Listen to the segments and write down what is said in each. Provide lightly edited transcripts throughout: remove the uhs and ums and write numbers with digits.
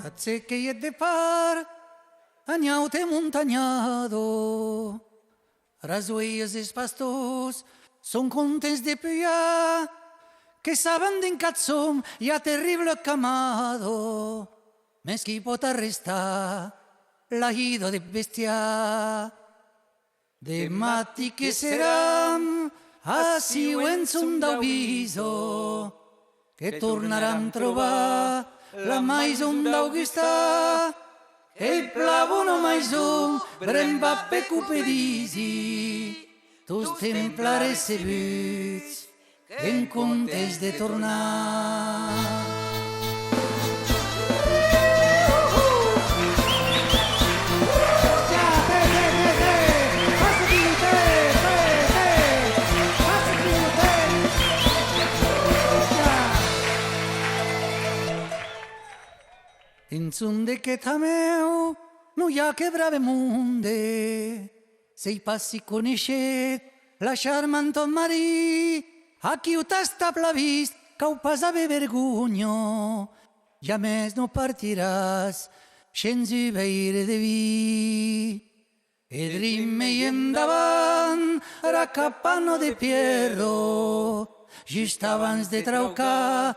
Tace que es de par, añaute montañado. Las huellas de pastos son contes de puya, que saben de encatzón y a terrible camado. Mesqui pot arrestar la ida de bestia. De mati que seram, así en un d'auviso, que tornaram a trobar la maison d'Augusta. El plavo no maison, bremba pecupedisi, tus templares sebuts, en contes de tornar. Insunde que tameu, no hi ha que brave munde. Se hi passi coneixet, la charmant ton marí, aquí ho t'està plavist, que ho pasava vergonyo. Ja més no partiràs, sense beure de vi. Edrim-me i endavant, racapano de Pierro, just abans de traucar,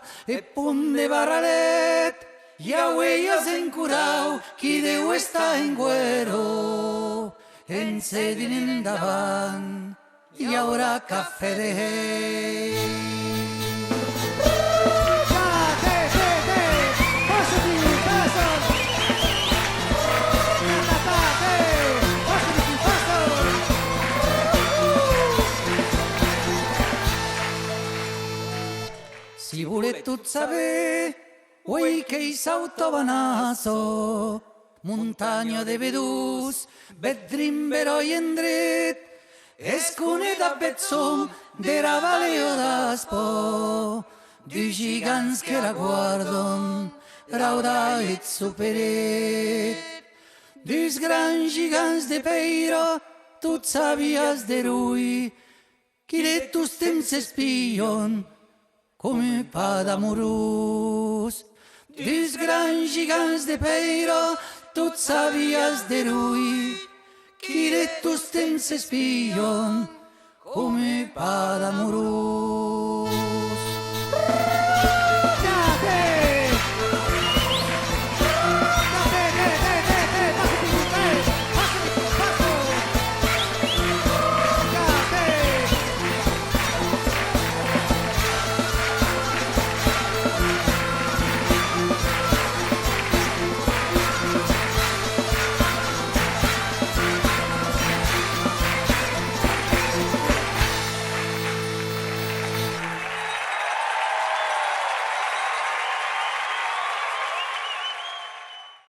punt de barralet, ja huellas en curau, qui deu estar en güero. Encedin endavant, hi haurà cafè de hey. Si voleu tot saber, uei que hi s'autovanasso, muntanya de vedús, vedrim veroi en dret, esconet a Betzom de la Valeo d'Aspo, du gigants que la guardon, rauda et superet. Dus grans gigants de Peiro, tots sabies d'erui, qui de tus temps espion, come pas d'amorós. Dus grans gigants de Peiro, tots sabies d'erui, qui de tus temps espion, come pas d'amorós.